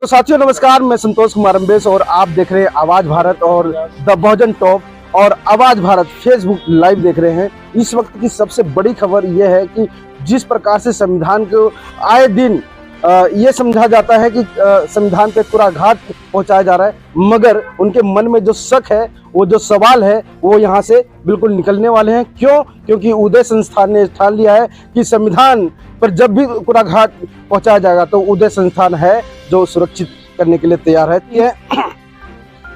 तो साथियों नमस्कार, मैं संतोष कुमार अम्बेस और आप देख रहे हैं आवाज भारत और द बहुजन टॉप और आवाज भारत फेसबुक लाइव देख रहे हैं। इस वक्त की सबसे बड़ी खबर यह है कि जिस प्रकार से संविधान को आए दिन ये समझा जाता है कि संविधान पे कुराघात पहुंचाया जा रहा है, मगर उनके मन में जो शक है, वो जो सवाल है, वो यहाँ से बिल्कुल निकलने वाले हैं। क्यों? क्योंकि उदय संस्थान ने ठान लिया है कि संविधान पर जब भी कुराघात पहुंचाया जाएगा तो उदय संस्थान है जो सुरक्षित करने के लिए तैयार है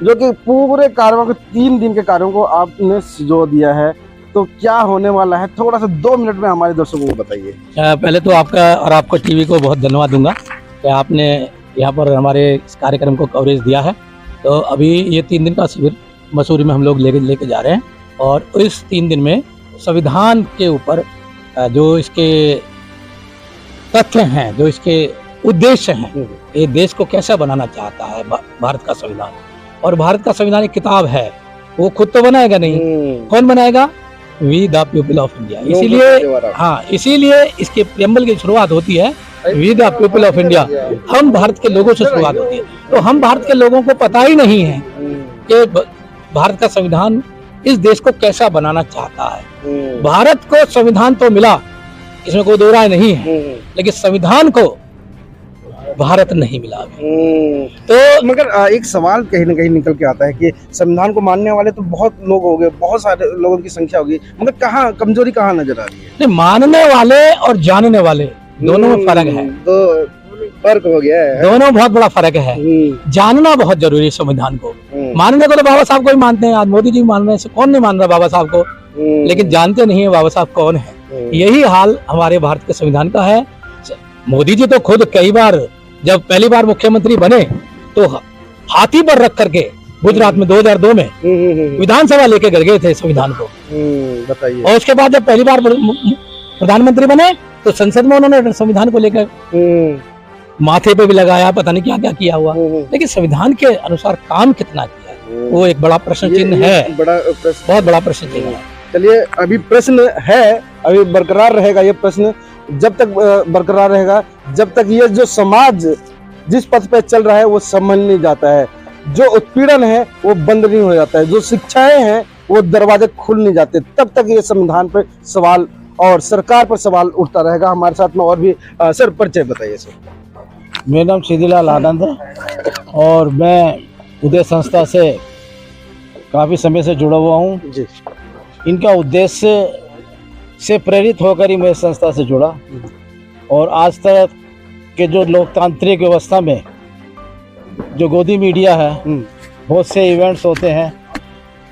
जो कि पूरे कार्यों को 3 दिन के कार्यों को आपने जो दिया है। तो क्या होने वाला है, थोड़ा सा 2 मिनट में हमारे दर्शकों को बताइए। पहले तो आपका और आपको टीवी को बहुत धन्यवाद दूंगा कि आपने यहाँ पर हमारे इस कार्यक्रम को कवरेज दिया है। तो अभी ये 3 दिन का शिविर मसूरी में हम लोग लेके जा रहे हैं और इस 3 दिन में संविधान के ऊपर जो इसके तथ्य हैं, जो इसके उद्देश्य हैं, ये देश को कैसा बनाना चाहता है भारत का संविधान। और भारत का संविधान एक किताब है, वो खुद तो बनाएगा नहीं, कौन बनाएगा? We the people of India. इसीलिए इसके प्रेम्बल की शुरुआत होती है we the people of India. हम भारत के लोगों से शुरुआत होती है। तो हम भारत के लोगों को पता ही नहीं है कि भारत का संविधान इस देश को कैसा बनाना चाहता है। भारत को संविधान तो मिला, इसमें कोई दो राय नहीं है, लेकिन संविधान को भारत नहीं मिला अभी। तो मगर एक सवाल कहीं ना कहीं निकल के आता है कि संविधान को मानने वाले तो बहुत लोग हो गए, बहुत सारे लोगों की संख्या होगी, मगर कहाँ कमजोरी कहाँ नजर आ रही है? नहीं, मानने वाले और जानने वाले दोनों में फर्क है। तो फर्क हो गया है, दोनों बहुत बड़ा फर्क है। जानना बहुत जरूरी है संविधान को। मानने को तो बाबा साहब को ही मानते हैं, आज मोदी जी मान रहे हैं, कौन नहीं मान रहा बाबा साहब को, लेकिन जानते नहीं है बाबा साहब कौन है। यही हाल हमारे भारत के संविधान का है। मोदी जी तो खुद कई बार, जब पहली बार मुख्यमंत्री बने तो हाथी पर रख करके गुजरात में 2002 में विधानसभा लेके गए थे संविधान को। बताइए। और उसके बाद जब पहली बार प्रधानमंत्री बने तो संसद में उन्होंने संविधान को लेकर माथे पे भी लगाया, पता नहीं क्या क्या किया हुआ, लेकिन संविधान के अनुसार काम कितना किया वो एक बड़ा प्रश्न चिन्ह है, बहुत बड़ा प्रश्न चिन्ह है। चलिए, अभी प्रश्न है, अभी बरकरार रहेगा ये प्रश्न, जब तक बरकरार रहेगा जब तक ये जो समाज जिस पथ पे चल रहा है वो संभल नहीं जाता है, जो उत्पीड़न है वो बंद नहीं हो जाता है, जो शिक्षाएं हैं वो दरवाजे खुल नहीं जाते, तब तक ये संविधान पर सवाल और सरकार पर सवाल उठता रहेगा। हमारे साथ में और भी सर, परिचय बताइए सर। मेरा नाम सीधीलाल आनंद है और मैं उदय संस्था से काफ़ी समय से जुड़ा हुआ हूँ जी। इनका उद्देश्य से प्रेरित होकर ही मैं इस संस्था से जुड़ा और आज तक के जो लोकतांत्रिक व्यवस्था में जो गोदी मीडिया है, बहुत से इवेंट्स होते हैं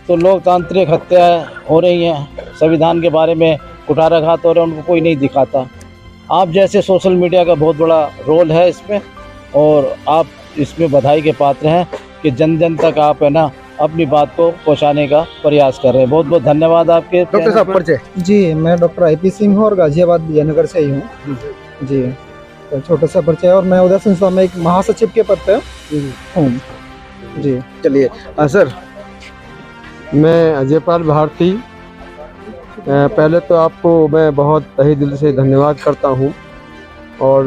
तो लोकतांत्रिक हत्याएं हो रही हैं, संविधान के बारे में कुठाराघात हो रहे हैं, उनको कोई नहीं दिखाता। आप जैसे सोशल मीडिया का बहुत बड़ा रोल है इसमें और आप इसमें बधाई के पात्र हैं कि जन जन तक आप है ना अपनी बात को पहुंचाने का प्रयास कर रहे हैं। बहुत बहुत धन्यवाद आपके। डॉक्टर साहब परिचय। जी, मैं डॉक्टर IP सिंह हूँ और गाजियाबाद विजयनगर से ही हूँ जी। तो छोटा सा परिचय, और मैं उदय संस्था में एक महासचिव के पद पे हूँ जी। चलिए सर। मैं अजयपाल भारती, पहले तो आपको मैं बहुत तहे दिल से धन्यवाद करता हूँ और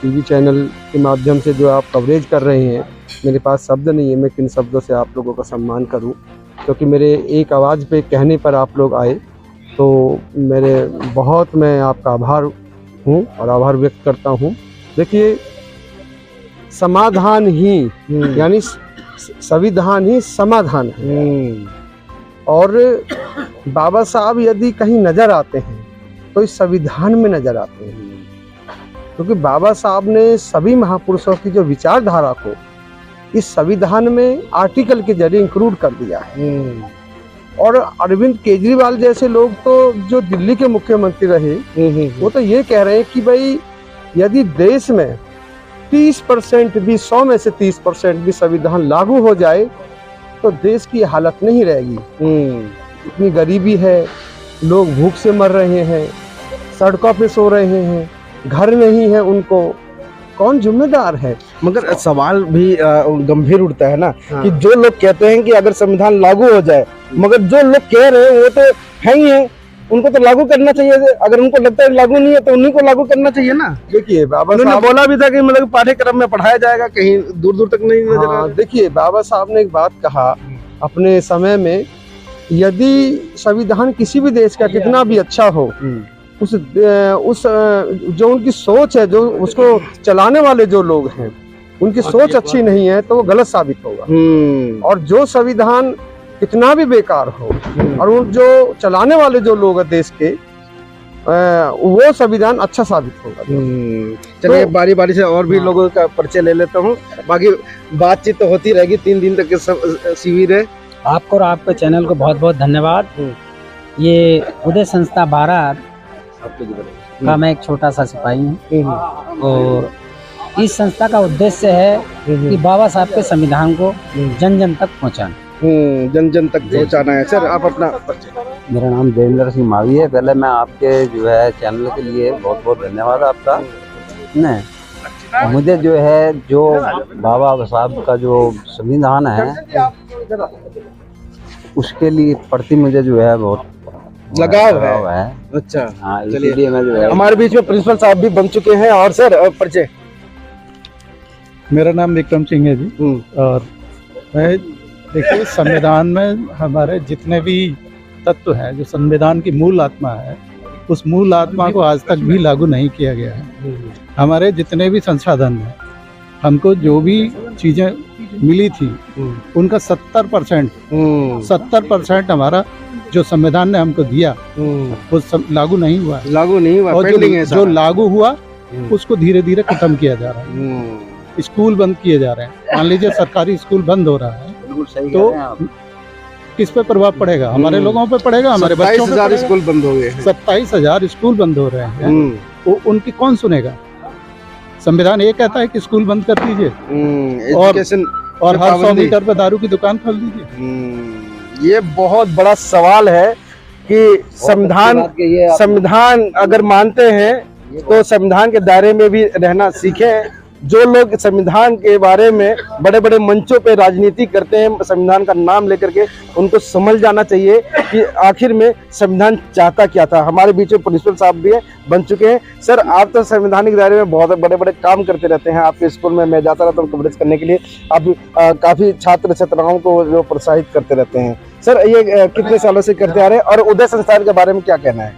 टीवी चैनल के माध्यम से जो आप कवरेज कर रहे हैं, मेरे पास शब्द नहीं है मैं किन शब्दों से आप लोगों का सम्मान करूं, क्योंकि मेरे एक आवाज़ पे कहने पर आप लोग आए, तो मैं आपका आभार हूं और आभार व्यक्त करता हूं। देखिए, समाधान ही यानी संविधान ही समाधान है और बाबा साहब यदि कहीं नज़र आते हैं तो इस संविधान में नज़र आते हैं, क्योंकि बाबा साहब ने सभी महापुरुषों की जो विचारधारा को इस संविधान में आर्टिकल के जरिए इंक्लूड कर दिया है। और अरविंद केजरीवाल जैसे लोग तो जो दिल्ली के मुख्यमंत्री रहे, वो तो ये कह रहे हैं कि भाई यदि देश में 30% भी, 100 में से 30% भी संविधान लागू हो जाए तो देश की हालत नहीं रहेगी। इतनी गरीबी है, लोग भूख से मर रहे हैं, सड़कों पे सो रहे हैं, घर नहीं है उनको, कौन जिम्मेदार है? मगर सवाल भी गंभीर उठता है ना कि जो लोग कहते हैं कि अगर संविधान लागू हो जाए, मगर जो लोग कह रहे हैं वो तो है ही है उनको तो लागू करना चाहिए। अगर उनको लगता है लागू नहीं है तो उन्हीं को लागू करना चाहिए ना। देखिए बाबा उन्होंने साहब, बोला भी था कि मतलब पाठ्यक्रम में पढ़ाया जाएगा, कहीं दूर दूर तक नहीं नजर आ रहा। देखिए बाबा साहब ने एक बात कहा अपने समय में, यदि संविधान किसी भी देश का कितना भी अच्छा हो, उस जो उनकी सोच है, जो उसको चलाने वाले जो लोग हैं, उनकी सोच अच्छी नहीं है तो वो गलत साबित होगा। और जो संविधान कितना भी बेकार हो और उन जो चलाने वाले जो लोग हैं देश के, वो संविधान अच्छा साबित होगा। चलिए बारी बारी से और भी लोगों का परिचय ले लेता हूँ, बाकी बातचीत तो होती रहेगी। 3 दिन तक के शिविर है। आपको और आपके चैनल को बहुत बहुत धन्यवाद। ये उदय संस्था भारत का मैं एक छोटा सा सिपाही हूँ और इस संस्था का उद्देश्य है कि बाबा साहब के संविधान को जन जन तक पहुँचाना। जन जन तक पहुँचाना है। सर आप अपना परिचय। मेरा नाम देवेंद्र सिंह मावी है। पहले मैं आपके जो है चैनल के लिए बहुत बहुत धन्यवाद आपका। नहीं, मुझे जो है जो बाबा साहब का जो संविधान है उसके लिए प्रति मुझे जो है बहुत लगाव है। अच्छा हाँ, इसीलिए मैं जो है। हमारे बीच में प्रिंसिपल साहब भी बन चुके हैं। और सर परिचय। मेरा नाम विक्रम सिंह है जी। और मैं देखिए संविधान में हमारे जितने भी तत्व हैं, जो संविधान की मूल आत्मा है, उस मूल आत्मा को आज तक भी लागू नहीं किया गया है। हमारे जितने भी संसाधन हैं, हमको जो भी चीज़ें मिली थी उनका 70% हमारा जो संविधान ने हमको दिया वो लागू नहीं हुआ। लागू नहीं हुआ, और पेंडिंग है जो लागू हुआ उसको धीरे धीरे खत्म किया जा रहा है। स्कूल बंद किए जा रहे हैं। मान लीजिए सरकारी स्कूल बंद हो रहा है तो किस पे प्रभाव पड़ेगा? हमारे लोगों पे पड़ेगा, हमारे बच्चों पे पड़ेगा। स्कूल बंद हो गए हैं। 27,000 स्कूल बंद हो रहे हैं। वो उनकी कौन सुनेगा? संविधान ये कहता है कि स्कूल बंद कर दीजिए और हर 100 मीटर पे दारू की दुकान खोल दीजिए। ये बहुत बड़ा सवाल है कि संविधान अगर मानते हैं तो संविधान के दायरे में भी रहना सीखें। जो लोग संविधान के बारे में बड़े बड़े मंचों पे राजनीति करते हैं संविधान का नाम लेकर के, उनको समझ जाना चाहिए कि आखिर में संविधान चाहता क्या था। हमारे बीच में प्रिंसिपल साहब भी हैं, बन चुके हैं। सर आप तो संवैधानिक दायरे में बहुत बड़े बड़े काम करते रहते हैं। आपके स्कूल में मैं जाता रहता हूँ कवरेज करने के लिए। आप काफ़ी छात्र छात्राओं को जो प्रोत्साहित करते रहते हैं। सर ये कितने सालों से करते आ रहे हैं और उदय संस्थान के बारे में क्या कहना है?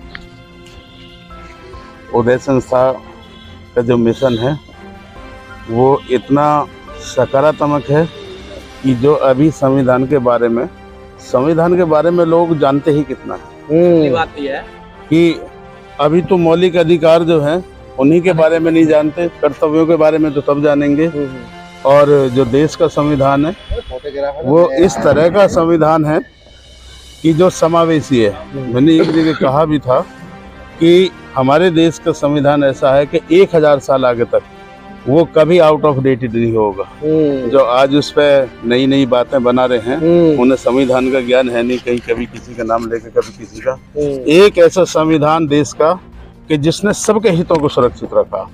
उदय संस्था का जो मिशन है वो इतना सकारात्मक है कि जो अभी संविधान के बारे में लोग जानते ही कितना है। बात ये है कि अभी तो मौलिक अधिकार जो हैं उन्हीं के बारे में नहीं जानते, कर्तव्यों के बारे में तो तब जानेंगे। और जो देश का संविधान है वो इस तरह का संविधान है कि जो समावेशी है। मैंने एक जगह कहा भी था कि हमारे देश का संविधान ऐसा है कि 1000 साल आगे तक वो कभी आउट ऑफ डेटेड नहीं होगा। जो आज उस पर नई नई बातें बना रहे हैं उन्हें संविधान का ज्ञान है नहीं, कहीं कभी किसी का नाम लेकर कभी किसी का। एक ऐसा संविधान देश का कि जिसने सबके हितों को सुरक्षित रखा,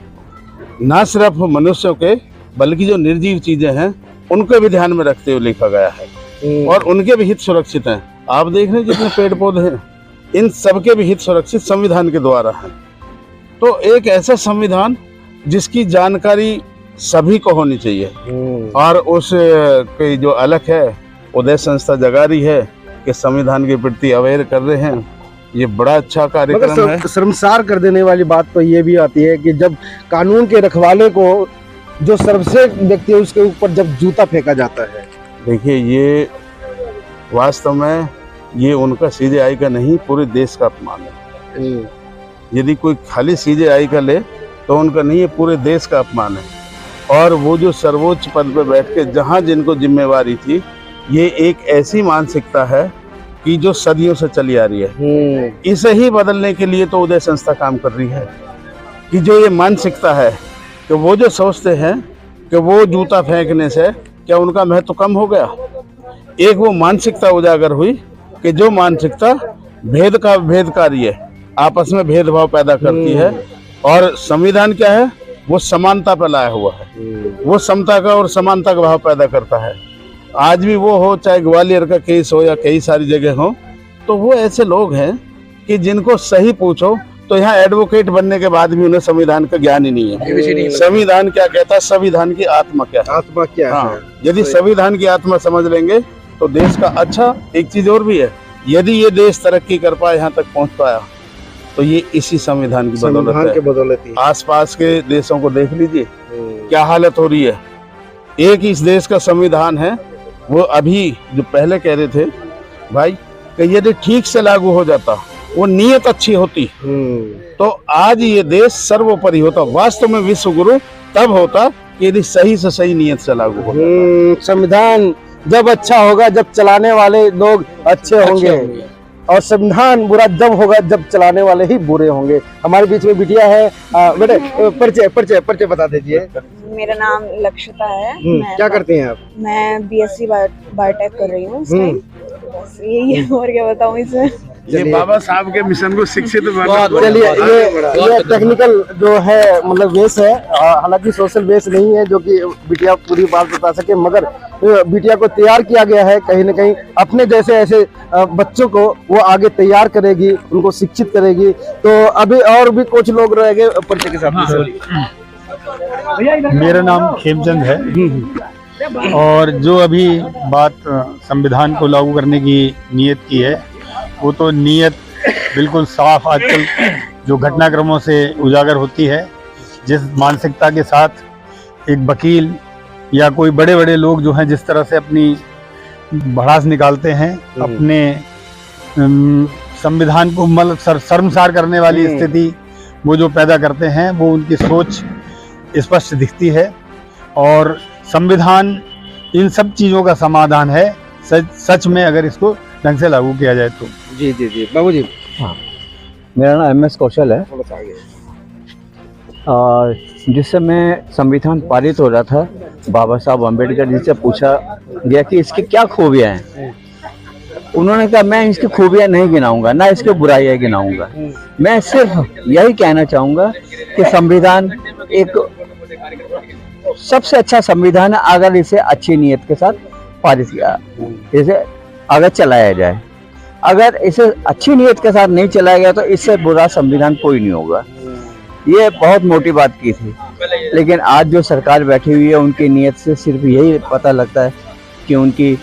ना सिर्फ मनुष्यों के बल्कि जो निर्जीव चीजें हैं उनको भी ध्यान में रखते हुए लिखा गया है और उनके भी हित सुरक्षित हैं। आप देख रहे हैं जितने पेड़ पौधे हैं इन सबके भी हित सुरक्षित संविधान के द्वारा है। तो एक ऐसा संविधान जिसकी जानकारी सभी को होनी चाहिए और उस की जो अलग है उदय संस्था जगा रही है कि संविधान के प्रति अवेयर कर रहे हैं। ये बड़ा अच्छा कार्यक्रम है। शर्मसार कर देने वाली बात तो ये भी आती है कि जब कानून के रखवाले को जो सर्वश्रेष्ठ व्यक्ति है उसके ऊपर जब जूता फेंका जाता है। देखिए ये वास्तव में ये उनका CJI का नहीं पूरे देश का अपमान है। यदि कोई खाली CJI का ले तो उनका नहीं, ये पूरे देश का अपमान है। और वो जो सर्वोच्च पद पर बैठ के जहाँ जिनको जिम्मेवारी थी, ये एक ऐसी मानसिकता है कि जो सदियों से चली आ रही है। इसे ही बदलने के लिए तो उदय संस्था काम कर रही है कि जो ये मानसिकता है कि वो जो सोचते हैं कि वो जूता फेंकने से क्या उनका महत्व कम हो गया। एक वो मानसिकता उजागर हुई कि जो मानसिकता भेदकारी है, आपस में भेदभाव पैदा करती है। और संविधान क्या है, वो समानता पर लाया हुआ है, वो समता का और समानता का भाव पैदा करता है। आज भी वो हो, चाहे ग्वालियर का केस हो या कई सारी जगह हो, तो वो ऐसे लोग हैं कि जिनको सही पूछो तो यहाँ एडवोकेट बनने के बाद भी उन्हें संविधान का ज्ञान ही नहीं है। संविधान क्या कहता है, संविधान की आत्मा क्या है। आत्मा क्या हाँ, है? यदि संविधान की आत्मा समझ लेंगे तो देश का अच्छा। एक चीज और भी है, यदि ये देश तरक्की कर पाया, यहाँ तक पहुँच पाया, तो ये इसी संविधान की बदौलत है। बदौलत ही। आसपास के देशों को देख लीजिए क्या हालत हो रही है। एक ही इस देश का संविधान है, वो अभी जो पहले कह रहे थे भाई कि यदि ठीक से लागू हो जाता, वो नियत अच्छी होती, तो आज ये देश सर्वोपरि होता। वास्तव में विश्व गुरु तब होता कि यदि सही से सही नियत से लागू हो। संविधान जब अच्छा होगा जब चलाने वाले लोग अच्छे होंगे, और संविधान बुरा जब होगा जब चलाने वाले ही बुरे होंगे। हमारे बीच में बिटिया है। बेटे परिचय बता दीजिए। मेरा नाम लक्षिता है। मैं क्या करती हैं आप? मैं बीएससी बायोटेक कर रही हूँ इस टाइम। बस यही है, और क्या बताऊँ इसमें। ये बाबा साहब के मिशन को शिक्षित चलिए, ये टेक्निकल जो है मतलब बेस है, हालांकि सोशल बेस नहीं है जो कि बिटिया पूरी बात बता सके, मगर बिटिया को तैयार किया गया है कहीं न कहीं अपने जैसे ऐसे बच्चों को वो आगे तैयार करेगी, उनको शिक्षित करेगी। तो अभी और भी कुछ लोग रहेंगे परिचय के साथ। मेरा नाम खेमचंद है, और जो अभी बात संविधान को लागू करने की नियत की है, वो तो नियत बिल्कुल साफ आजकल जो घटनाक्रमों से उजागर होती है। जिस मानसिकता के साथ एक वकील या कोई बड़े बड़े लोग जो हैं जिस तरह से अपनी भड़ास निकालते हैं, अपने संविधान को मतलब शर्मसार करने वाली स्थिति वो जो पैदा करते हैं, वो उनकी सोच स्पष्ट दिखती है। और संविधान इन सब चीज़ों का समाधान है, सच में अगर इसको ढंग से लागू किया जाए तो। जी बाबू जी। हाँ, मेरा नाम MS कौशल है। और जिस समय संविधान पारित हो रहा था, बाबा साहब अम्बेडकर जी से पूछा गया कि इसकी क्या खूबियाँ हैं। उन्होंने कहा मैं इसकी खूबियाँ नहीं गिनाऊंगा, ना इसकी बुराइयाँ गिनाऊंगा, मैं सिर्फ यही कहना चाहूँगा कि संविधान एक सबसे अच्छा संविधान है अगर इसे अच्छी नीयत के साथ पारित किया, इसे अगर चलाया जाए। अगर इसे अच्छी नीयत के साथ नहीं चलाया गया तो इससे बुरा संविधान कोई नहीं होगा। ये बहुत मोटी बात की थी, लेकिन आज जो सरकार बैठी हुई है उनकी नीयत से सिर्फ यही पता लगता है कि उनकी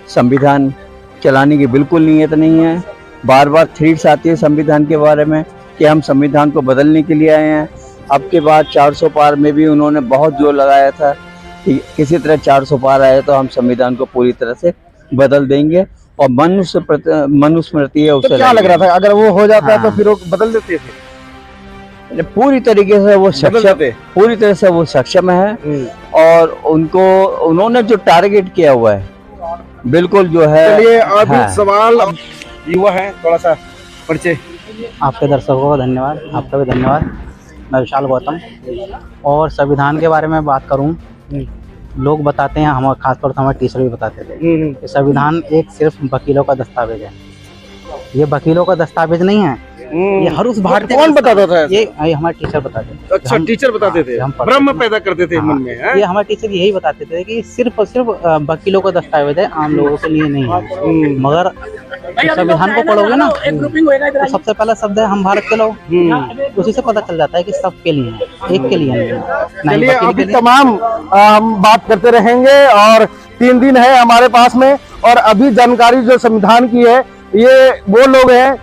संविधान चलाने की बिल्कुल नीयत नहीं है। बार बार थ्रेट्स आती है संविधान के बारे में कि हम संविधान को बदलने के लिए आए हैं। अब के बाद 400 पार में भी उन्होंने बहुत जोर लगाया था कि किसी तरह 400 पार आए तो हम संविधान को पूरी तरह से बदल देंगे और मनुस्मृति है उसे। तो क्या लग रहा था अगर वो हो जाता है तो फिर वो बदल देते थे? पूरी तरीके से वो सक्षम, पूरी तरह से वो सक्षम है। और उनको उन्होंने जो टारगेट किया हुआ है बिल्कुल जो है। चलिए अभी सवाल युवा है, थोड़ा सा परिचय। आपके दर्शकों को धन्यवाद, आपका भी धन्यवाद। मैं विशाल गौतम। और संविधान के बारे में बात करूं, लोग बताते हैं, हम खासतौर से हमारे टीचर भी बताते थे कि संविधान एक सिर्फ वकीलों का दस्तावेज है। ये वकीलों का दस्तावेज नहीं है, ये हर उस भारतीय। कौन बताता था? ये हमारे टीचर बताते थे। अच्छा, टीचर बताते थे, भ्रम पैदा करते थे मन में। ये हमारे टीचर यही बताते थे कि सिर्फ और सिर्फ वकीलों का दस्तावेज है, आम लोगों के लिए नहीं है। मगर संविधान को पढ़ोगे ना तो सबसे पहला शब्द है हम भारत के लोग, उसी से पता चल जाता है कि सबके लिए है, एक के लिए नहीं। चलिए अभी तमाम हम बात करते रहेंगे और 3 दिन है हमारे पास में। और अभी जानकारी जो संविधान की है, ये वो लोग हैं,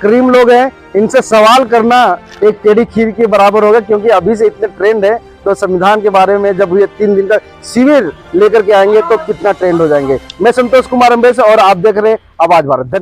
करीम लोग हैं, इनसे सवाल करना एक टेढ़ी खीर के बराबर होगा, क्योंकि अभी से इतने ट्रेंड है। तो संविधान के बारे में जब ये 3 दिन का शिविर लेकर के आएंगे तो कितना ट्रेंड हो जाएंगे। मैं संतोष कुमार अम्बेस और आप देख रहे हैं आवाज भारत।